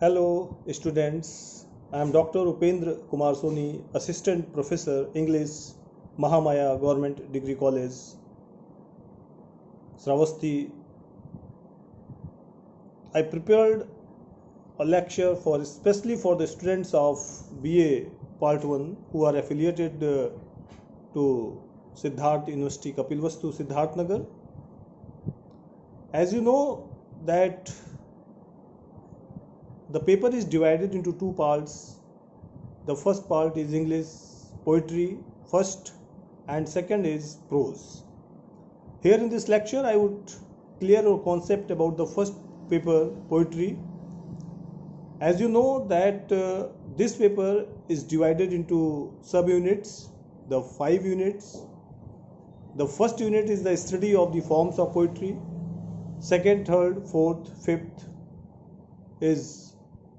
Hello students, I am Dr. Upendra Kumar Soni, Assistant Professor English, Mahamaya Government Degree College, Sravasti. I prepared a lecture for especially for the students of BA Part 1 who are affiliated to Siddharth University, Kapilvastu, Siddharth Nagar. As you know that the paper is divided into two parts. The first part is English poetry first and second is prose. Here in this lecture I would clear a concept about the first paper, poetry. As you know that this paper is divided into subunits, the 5 units. The first unit is the study of the forms of poetry. Second, third, fourth, fifth is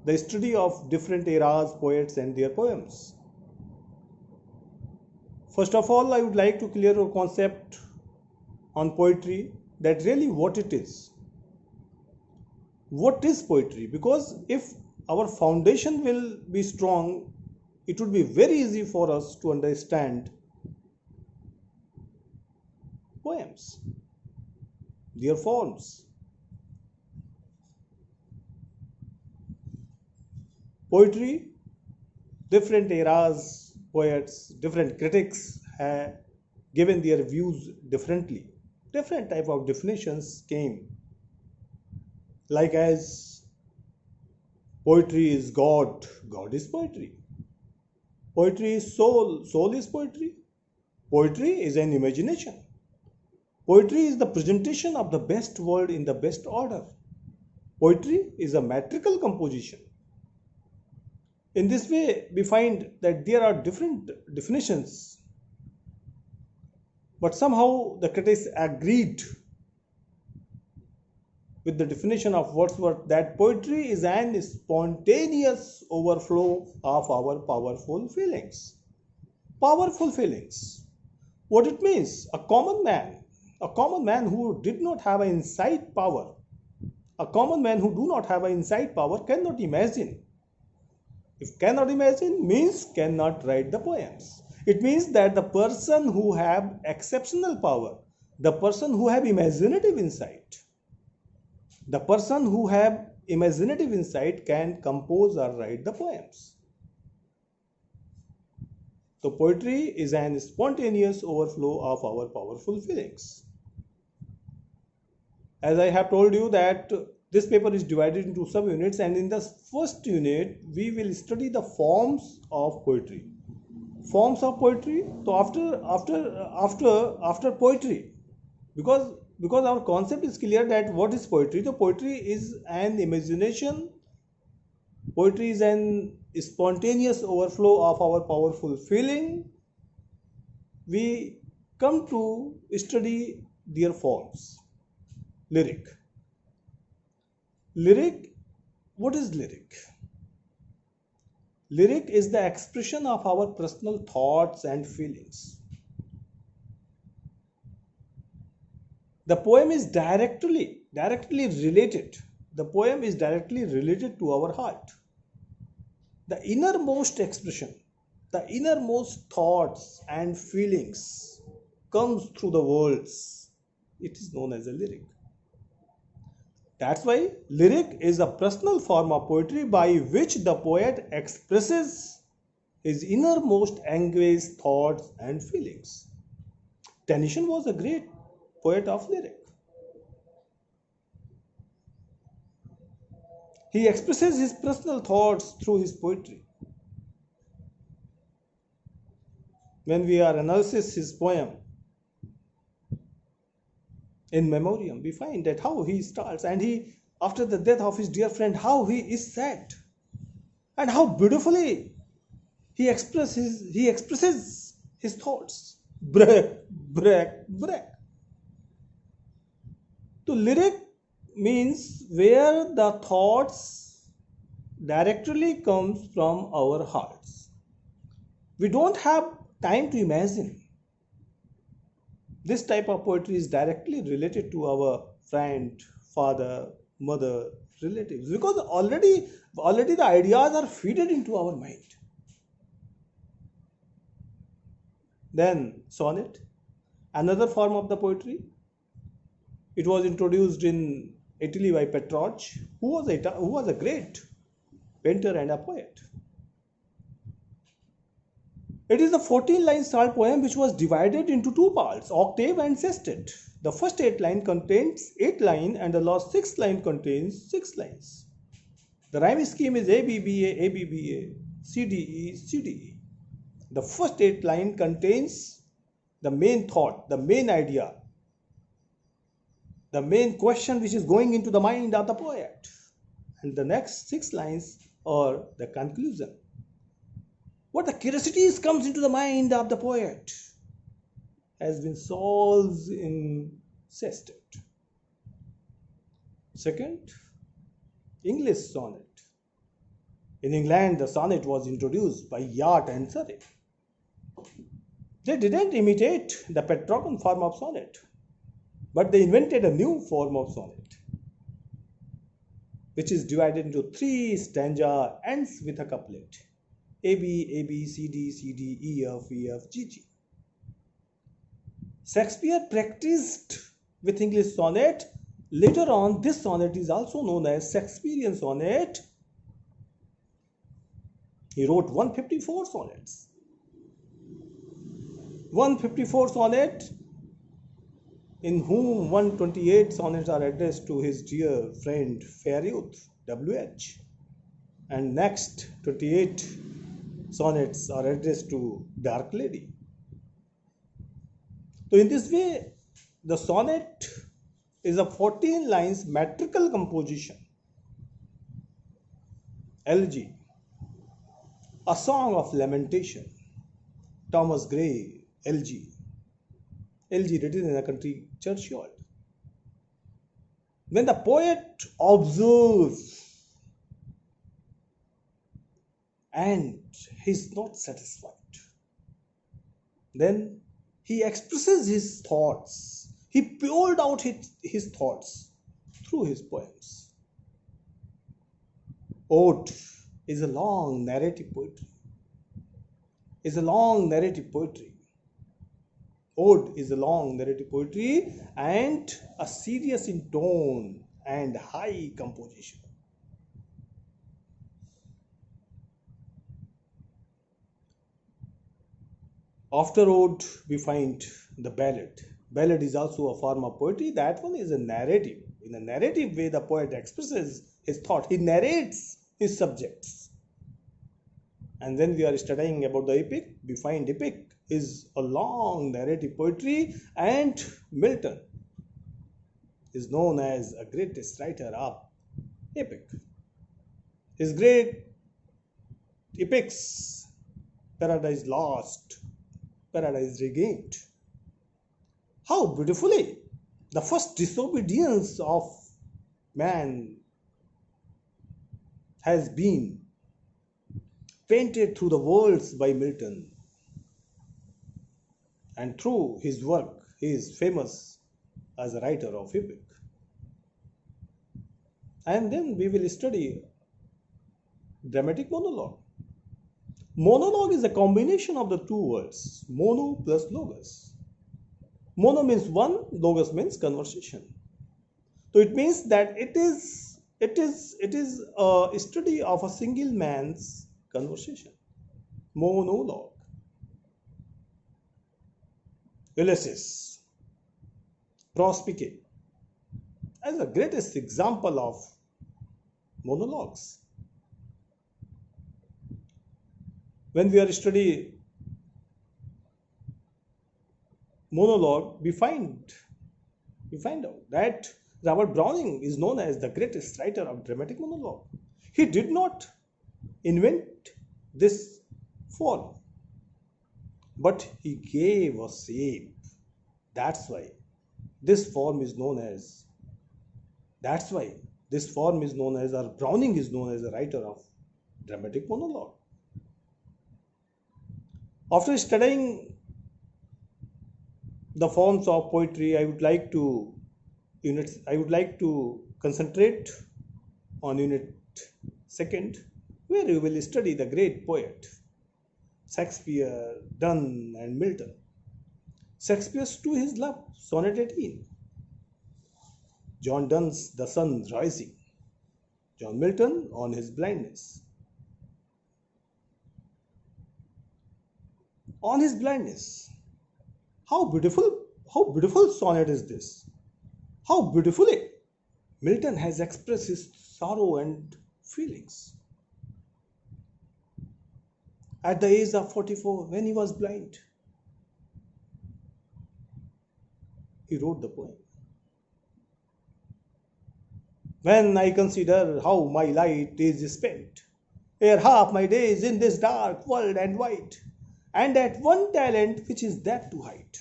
the study of different eras, poets and their poems. First of all, I would like to clear a concept on poetry, that really what it is. What is poetry? Because if our foundation will be strong, it would be very easy for us to understand poems, their forms. Poetry, different eras, poets, different critics have given their views differently. Different type of definitions came, like as poetry is God, God is poetry. Poetry is soul, soul is poetry. Poetry is an imagination. Poetry is the presentation of the best world in the best order. Poetry is a metrical composition. In this way, we find that there are different definitions, but somehow the critics agreed with the definition of Wordsworth that poetry is an spontaneous overflow of our powerful feelings. Powerful feelings. What it means? A common man who did not have an insight power, a common man who do not have an insight power cannot imagine. If cannot imagine means cannot write the poems. It means that the person who have exceptional power, the person who have imaginative insight, the person who have imaginative insight can compose or write the poems. So poetry is an spontaneous overflow of our powerful feelings. As I have told you that this paper is divided into subunits, and in the first unit we will study the forms of poetry. Forms of poetry. So after poetry, because our concept is clear that what is poetry. The poetry is an imagination. Poetry is an spontaneous overflow of our powerful feeling. We come to study their forms. Lyric. Lyric, what is lyric? Lyric is the expression of our personal thoughts and feelings. The poem is directly related. The poem is directly related to our heart. The innermost expression, the innermost thoughts and feelings comes through the words. It is known as a lyric. That's why lyric is a personal form of poetry by which the poet expresses his innermost anguish, thoughts and feelings. Tennyson was a great poet of lyric. He expresses his personal thoughts through his poetry. When we are analysis his poem, in memoriam, we find that how he starts, and he, after the death of his dear friend, how he is sad, and how beautifully he expresses his thoughts. Break, break, break. So lyric means where the thoughts directly comes from our hearts. We don't have time to imagine. This type of poetry is directly related to our friend, father, mother, relatives, because already the ideas are fed into our mind. Then sonnet, another form of the poetry. It was introduced in Italy by Petrarch, who was a great painter and a poet. It is a 14-line short poem which was divided into two parts, octave and sestet. The first 8 lines contains 8 lines and the last 6 line contains 6 lines. The rhyme scheme is ABBA, ABBA, CDE, CDE. The first 8 lines contains the main thought, the main idea, the main question which is going into the mind of the poet. And the next 6 lines are the conclusion. What the curiosities comes into the mind of the poet has been solved in sestet. Second, English sonnet. In England, the sonnet was introduced by Yacht and Surrey. They didn't imitate the Petrarchan form of sonnet, but they invented a new form of sonnet, which is divided into 3 stanzas, ends with a couplet. A, B, A, B, C, D, C, D, E, F, E, F, G, G. Shakespeare practiced with English sonnet. Later on, this sonnet is also known as Shakespearean sonnet. He wrote 154 sonnets. 154 sonnets, in whom 128 sonnets are addressed to his dear friend fair youth, W.H. And next 28 sonnets are addressed to dark lady. So in this way, the sonnet is a 14 lines metrical composition. Elegy, a song of lamentation. Thomas Gray, Elegy. Elegy written in a country churchyard. When the poet observes and he's not satisfied, then he expresses his thoughts. He poured out his thoughts through his poems. Ode is a long narrative poetry. Ode is a long narrative poetry and a serious in tone and high composition. After ode, we find the ballad. Ballad is also a form of poetry. That one is a narrative. In a narrative way, the poet expresses his thought. He narrates his subjects. And when we are studying about the epic, we find epic is a long narrative poetry, and Milton is known as a greatest writer of epic. His great epics, Paradise Lost, Paradise Regained. How beautifully the first disobedience of man has been painted through the words by Milton. And through his work, he is famous as a writer of epic. And then we will study dramatic monologue. Monologue is a combination of the two words, mono plus logos. Mono means one, logos means conversation. So it means that it is a study of a single man's conversation. Monologue. Ulysses, Prospike, as the greatest example of monologues. When we are studying monologue, we find out that Robert Browning is known as the greatest writer of dramatic monologue. He did not invent this form, but he gave a shape. That's why this form is known as, or Browning is known as a writer of dramatic monologue. After studying the forms of poetry, I would like to concentrate on Unit 2nd, where you will study the great poet Shakespeare, Donne, and Milton. Shakespeare's To His Love, Sonnet 18. John Donne's The Sun Rising. John Milton on his blindness. On his blindness. How beautiful sonnet is this? How beautifully Milton has expressed his sorrow and feelings. At the age of 44, when he was blind, he wrote the poem. When I consider how my light is spent, ere half my days in this dark world and white, and that one talent which is that to hide.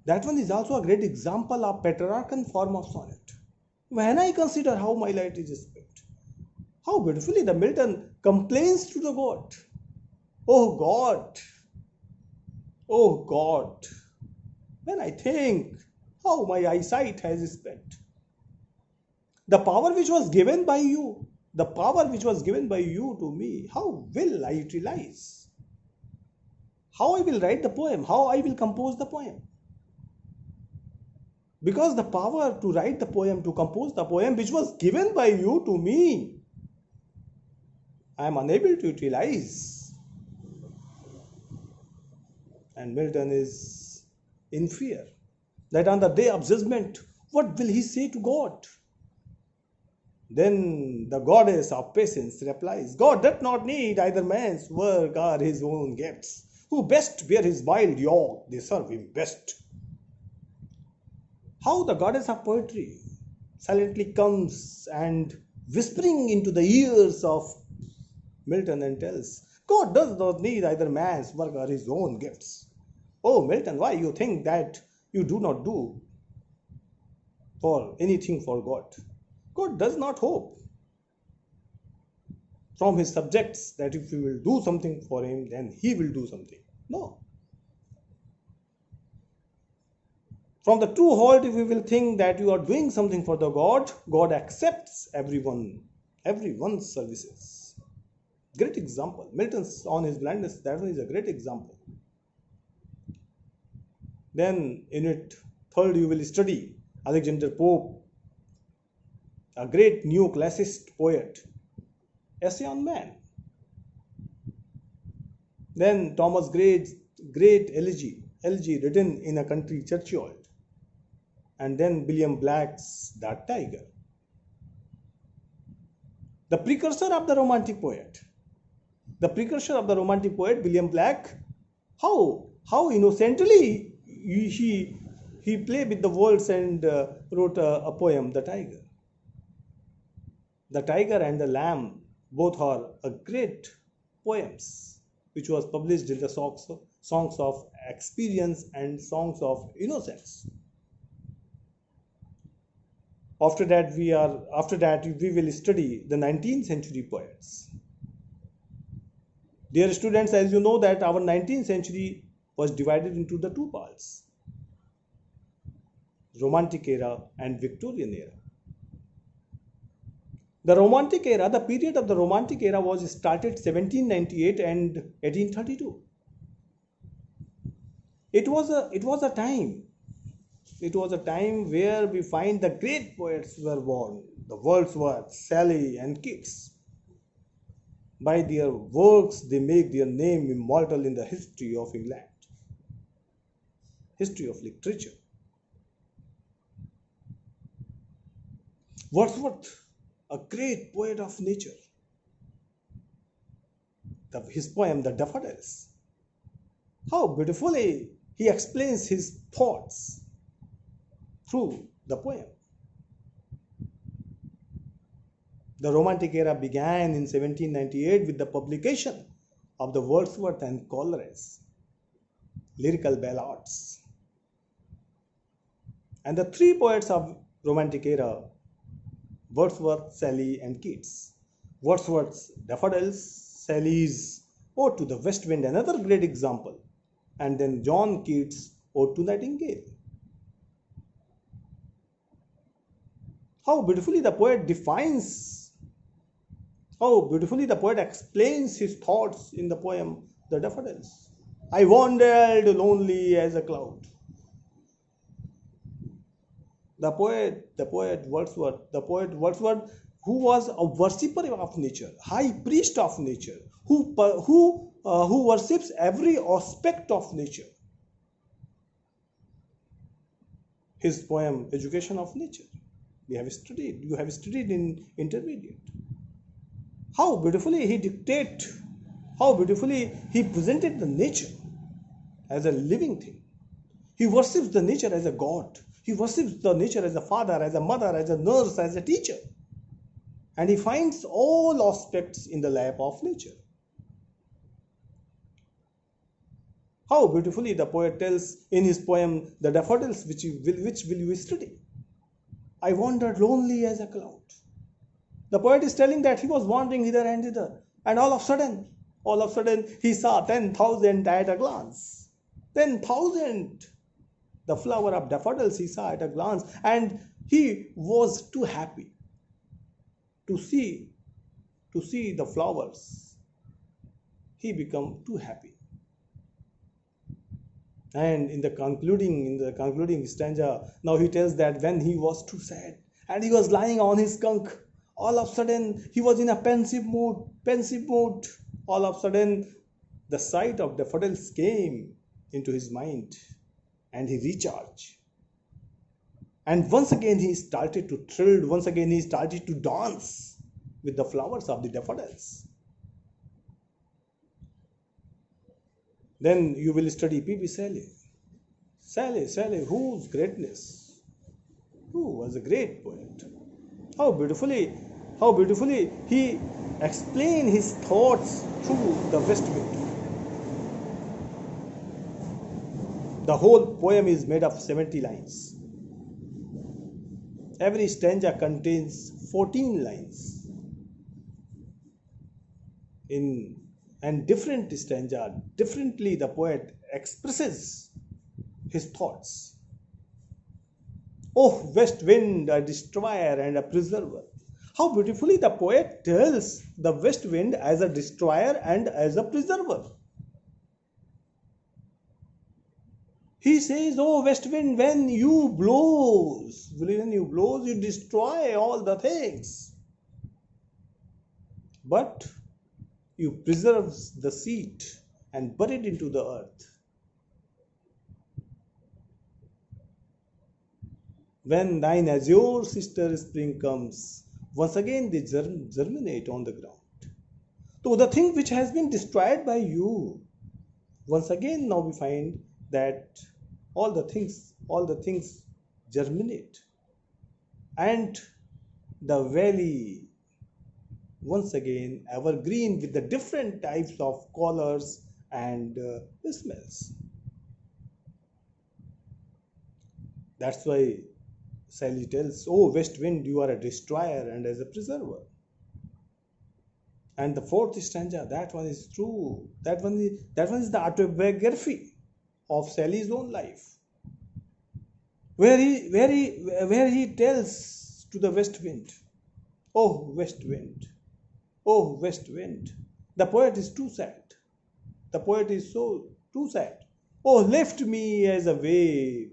That one is also a great example of Petrarchan form of sonnet. When I consider how my light is spent, how beautifully the Milton complains to the God. Oh God, oh God, when I think how my eyesight has spent, the power which was given by you, the power which was given by you to me, how will I utilize? How I will write the poem, how I will compose the poem. Because the power to write the poem, to compose the poem which was given by you to me, I am unable to utilize. And Milton is in fear that on the day of judgment, what will he say to God? Then the goddess of patience replies, God doth not need either man's work or his own gifts. Who best bear his wild yoke, they serve him best. How the goddess of poetry silently comes and whispering into the ears of Milton and tells, God does not need either man's work or his own gifts. Oh Milton, why you think that you do not do for anything for God? God does not hope from his subjects that if you will do something for him, then he will do something. No. From the true heart, if you will think that you are doing something for the God, God accepts everyone's services. Great example. Milton's On His Blindness, that one is a great example. Then in Unit 3rd, you will study Alexander Pope, a great neoclassicist poet, Essay on Man. Then Thomas Grade's great elegy written in a country churchyard. And then William Black's Dark Tiger. The precursor of the romantic poet. William Black, how innocently he played with the words and wrote a poem, The Tiger. The Tiger and the Lamb both are a great poems which was published in the Songs of Experience and Songs of Innocence. After that, we will study the 19th century poets. Dear students, as you know that our 19th century was divided into the two parts, Romantic era and Victorian era. The period of the Romantic era was started 1798 and 1832. It was a time where we find the great poets were born, the Wordsworth, Shelley, and Keats. By their works, they make their name immortal in the history of England, history of literature. Wordsworth, a great poet of nature. His poem, The Daffodils. How beautifully he explains his thoughts through the poem. The Romantic era began in 1798 with the publication of the Wordsworth and Coleridge lyrical ballads. And the three poets of Romantic era, Wordsworth, Shelley, and Keats. Wordsworth's Daffodils, Shelley's Ode to the West Wind, another great example, and then John Keats' Ode to Nightingale. How beautifully the poet defines, how beautifully the poet explains his thoughts in the poem The Daffodils. I wandered lonely as a cloud. The poet Wordsworth, who was a worshipper of nature, high priest of nature, who worships every aspect of nature. His poem Education of Nature. You have studied in intermediate. How beautifully he dictated, how beautifully he presented the nature as a living thing. He worships the nature as a god. He worships the nature as a father, as a mother, as a nurse, as a teacher. And he finds all aspects in the lap of nature. How beautifully the poet tells in his poem The Daffodils, which will you study. I wandered lonely as a cloud. The poet is telling that he was wandering hither and thither, and all of a sudden, he saw 10,000 at a glance. 10,000! The flower of daffodils he saw at a glance, and he was too happy to see the flowers. He became too happy. And in the concluding stanza, now he tells that when he was too sad and he was lying on his skunk, all of a sudden he was in a pensive mood. All of a sudden, the sight of daffodils came into his mind, and he recharged. And once again he started to thrill. Once again he started to dance with the flowers of the daffodils. Then you will study P.B. Shelley. Shelley, whose greatness, who was a great poet. How beautifully he explained his thoughts through the west wind. The whole poem is made of 70 lines. Every stanza contains 14 lines. And different stanza, differently the poet expresses his thoughts. Oh, west wind, a destroyer and a preserver. How beautifully the poet tells the west wind as a destroyer and as a preserver. He says, oh, west wind, when you blows, you destroy all the things. But you preserve the seed and bury it into the earth. When thine azure sister spring comes, once again they germinate on the ground. So the thing which has been destroyed by you, once again now we find that all the things germinate. And the valley, once again, evergreen with the different types of colors and smells. That's why Shelley tells, oh, west wind, you are a destroyer and as a preserver. And the fourth stanza, that one is true. That one is the autobiography of Shelley's own life, where he tells to the west wind, oh, west wind, oh, west wind. The poet is too sad. The poet is so too sad. Oh, lift me as a wave.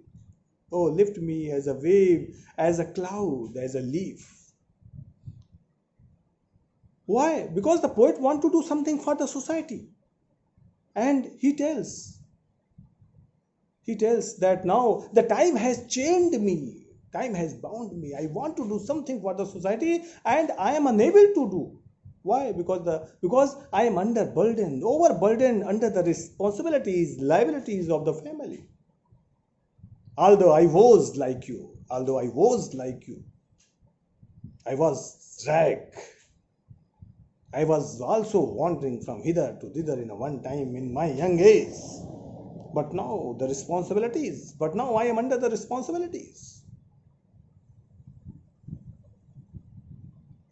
Oh, lift me as a wave, as a cloud, as a leaf. Why? Because the poet wants to do something for the society. And he tells that now the time has chained me. Time has bound me. I want to do something for the society and I am unable to do. Why? Because I am overburdened under the responsibilities, liabilities of the family. Although I was like you, I was dragged. I was also wandering from hither to thither in a one time in my young age. But now I am under the responsibilities.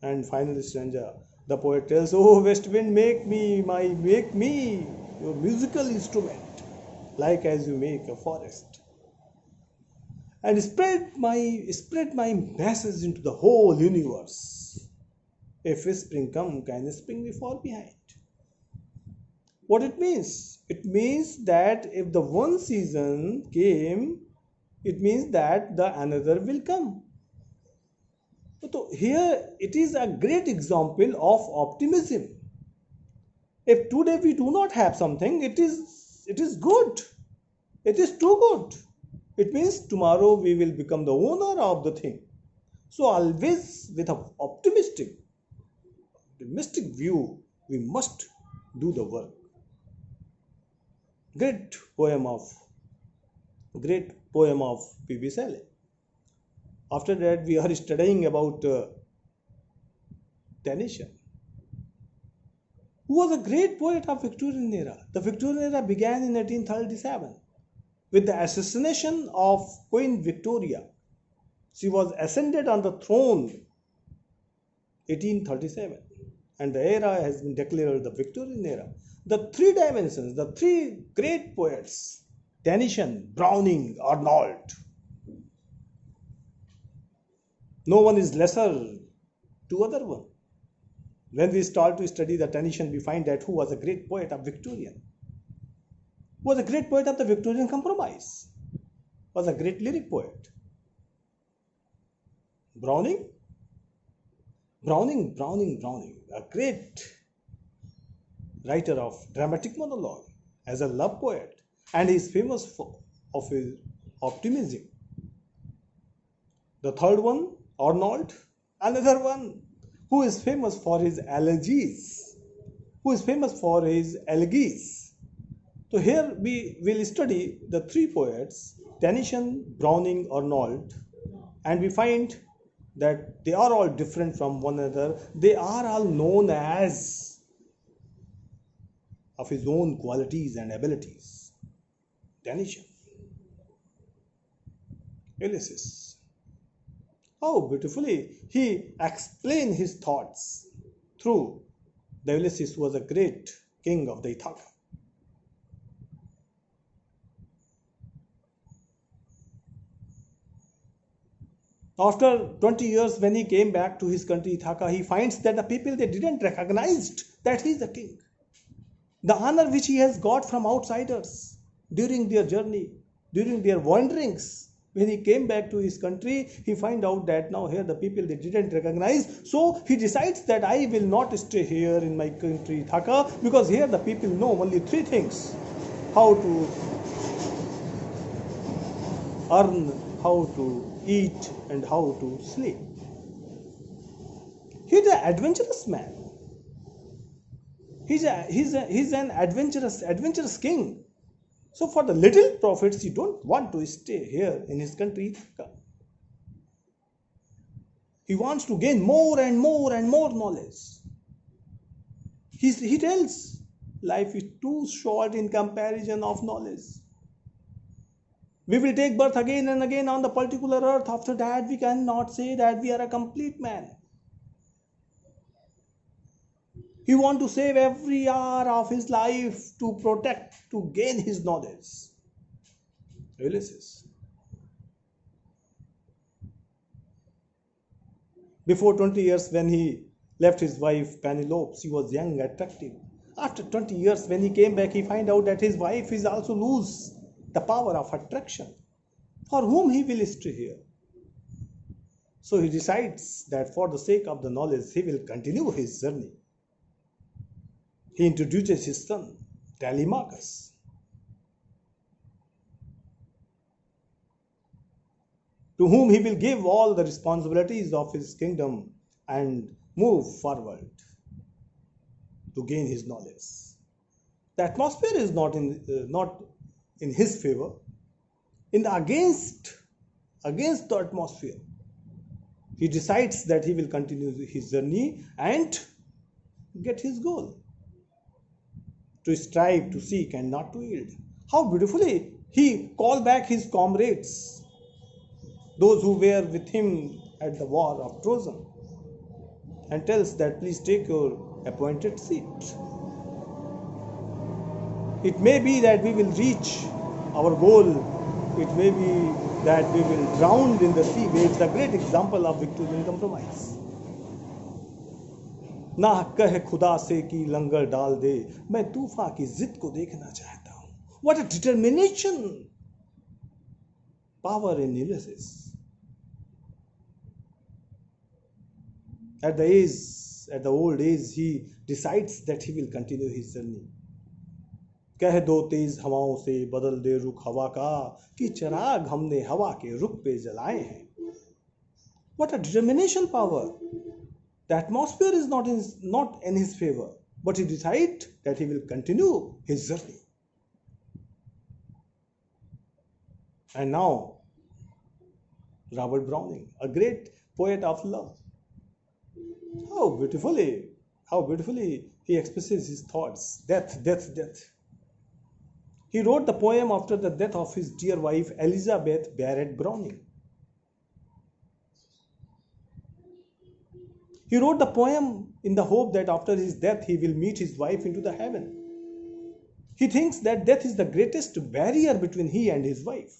And finally, stanza, the poet tells, oh, west wind, make me your musical instrument, like as you make a forest. and spread my message into the whole universe. If spring come, can spring be far behind? What it means? It means that if the one season came, it means that the another will come. So here it is a great example of optimism. If today we do not have something, it is good. It is too good. It means tomorrow we will become the owner of the thing. So always with an optimistic view, we must do the work. Great poem of great poem of P.B. Shelley. After that, we are studying about Tennyson, who was a great poet of Victorian era. The Victorian era began in 1837 with the assassination of Queen Victoria. She was ascended on the throne 1837, and the era has been declared the Victorian era. The three dimensions, the three great poets, Tennyson, Browning, Arnold. No one is lesser to other one. When we start to study the Tennyson, we find that who was a great poet of Victorian, who was a great poet of the Victorian compromise, was a great lyric poet. Browning, a great writer of dramatic monologue as a love poet, and he is famous for of his optimism. The third one, Arnold, another one who is famous for his elegies, So here we will study the three poets, Tennyson, Browning, Arnold, and we find that they are all different from one another. They are all known as of his own qualities and abilities. Tennyson, Ulysses. How beautifully he explained his thoughts through the Ulysses, who was a great king of the Ithaca. After 20 years, when he came back to his country Ithaca, he finds that the people, they didn't recognize that he is the king. The honor which he has got from outsiders during their journey, during their wanderings, when he came back to his country, he find out that now here the people, they didn't recognize. So he decides that I will not stay here in my country Ithaca, because here the people know only three things: how to earn, how to eat, and how to sleep. He's an adventurous man. He's an adventurous king. So for the little profits, he don't want to stay here in his country. He wants to gain more and more and more knowledge. He tells life is too short in comparison of knowledge. We will take birth again and again on the particular earth. After that, we cannot say that we are a complete man. He wants to save every hour of his life to protect, to gain his knowledge. Ulysses. Before 20 years, when he left his wife Penelope, she was young, attractive. After 20 years, when he came back, he find out that his wife is also lose the power of attraction. For whom he will stay here? So he decides that for the sake of the knowledge, he will continue his journey. He introduces his son, Telemachus, to whom he will give all the responsibilities of his kingdom and move forward to gain his knowledge. The atmosphere is not in his favor. Against the atmosphere, he decides that he will continue his journey and get his goal. To strive, to seek, and not to yield. How beautifully he called back his comrades, those who were with him at the war of Trojan, and tells that please take your appointed seat. It may be that we will reach our goal It may be that we will drown in the sea waves, a great example of Victorian compromise. ना कह खुदा से कि लंगर डाल दे, मैं तूफान की जिद को देखना चाहता हूं. What a determination! Power in Ulysses. At the old age, he decides that he will continue his journey. कह दो तेज हवाओं से बदल दे रुख हवा का, कि चिराग हमने हवा के रुख पे जलाए हैं. What a determination power! The atmosphere is not in his favor, but he decides that he will continue his journey. And now, Robert Browning, a great poet of love. How beautifully he expresses his thoughts. Death, death, death. He wrote the poem after the death of his dear wife Elizabeth Barrett Browning. He wrote the poem in the hope that after his death he will meet his wife into the heaven. He thinks that death is the greatest barrier between he and his wife.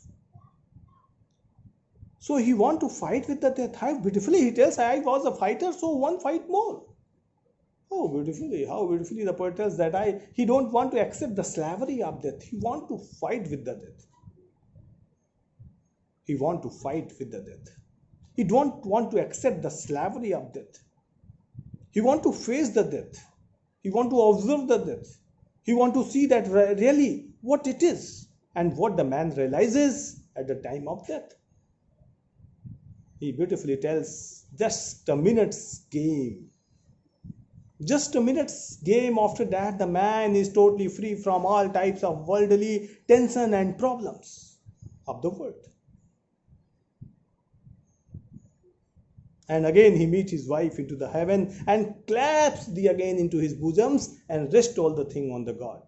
So he wants to fight with the death. How beautifully he tells, I was a fighter, so one fight more. How beautifully the poet tells that he don't want to accept the slavery of death. He wants to fight with the death. He wants to fight with the death. He don't want to accept the slavery of death. He wants to face the death. He wants to observe the death. He wants to see that really what it is and what the man realizes at the time of death. He beautifully tells, just a minute's game. Just a minute's game. After that, the man is totally free from all types of worldly tension and problems of the world. And again he meets his wife into the heaven and claps thee again into his bosoms and rest all the thing on the God.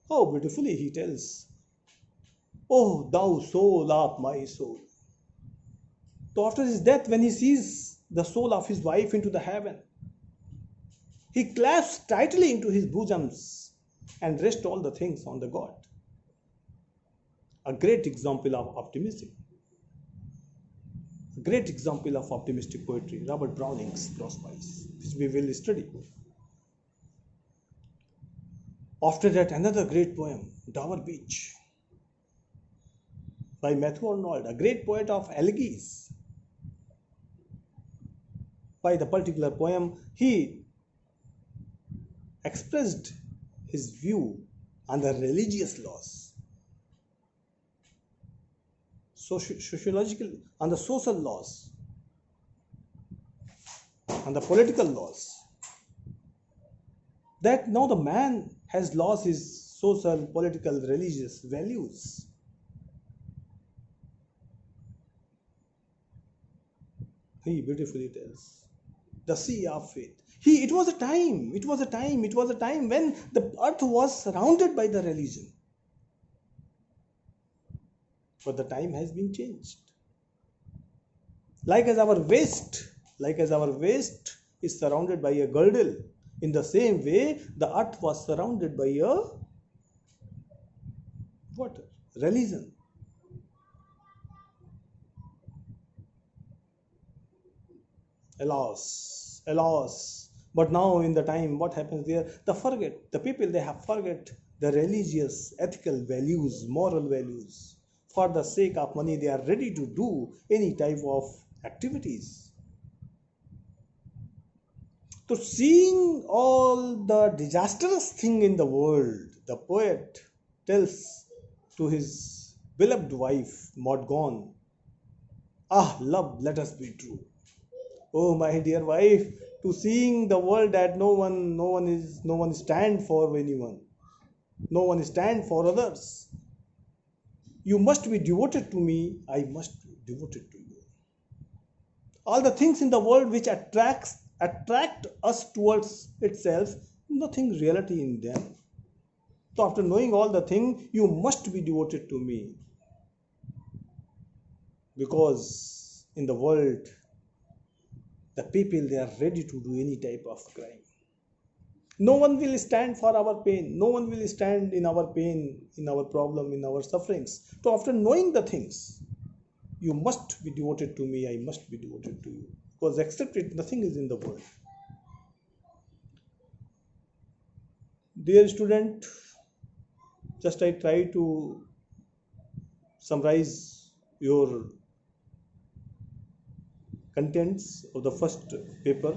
How beautifully he tells, oh thou soul of my soul. So after his death, when he sees the soul of his wife into the heaven, he clasps tightly into his bosoms and rest all the things on the God. A great example of optimism. A great example of optimistic poetry, Robert Browning's Prospice, which we will study. After that, another great poem, Dover Beach, by Matthew Arnold, a great poet of elegies. By the particular poem, he expressed his view on the religious laws, sociological, on the social laws, on the political laws. That now the man has lost his social, political, religious values. He beautifully tells, the sea of faith. It was a time when the earth was surrounded by the religion. But the time has been changed. Like as our waist is surrounded by a girdle, in the same way the earth was surrounded by a religion. Alas. But now in the time, what happens there? The people, they have forget the religious, ethical values, moral values. For the sake of money, they are ready to do any type of activities. So seeing all the disastrous thing in the world, the poet tells to his beloved wife, Maud Gonne, ah, love, let us be true. Oh, my dear wife, to seeing the world that no one stand for anyone, no one stand for others. You must be devoted to me, I must be devoted to you. All the things in the world which attract us towards itself, nothing reality in them. So after knowing all the things, you must be devoted to me. Because in the world, the people, they are ready to do any type of crime. No one will stand for our pain. No one will stand in our pain, in our problem, in our sufferings. So after knowing the things, you must be devoted to me, I must be devoted to you. Because except it, nothing is in the world. Dear student, just I try to summarize your contents of the first paper,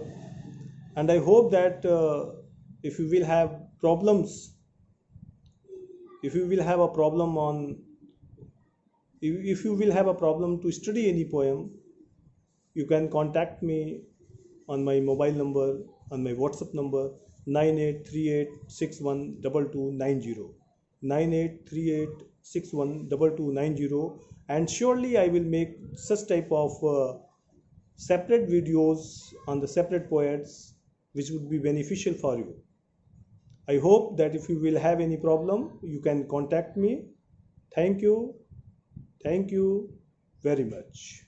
and I hope that if you will have problems, if you will have a problem on, if you will have a problem to study any poem, you can contact me on my mobile number, on my WhatsApp number 9838612290, 9838612290, and surely I will make such type of separate videos on the separate poets which would be beneficial for you. I hope that if you will have any problem, you can contact me. Thank you. Thank you very much.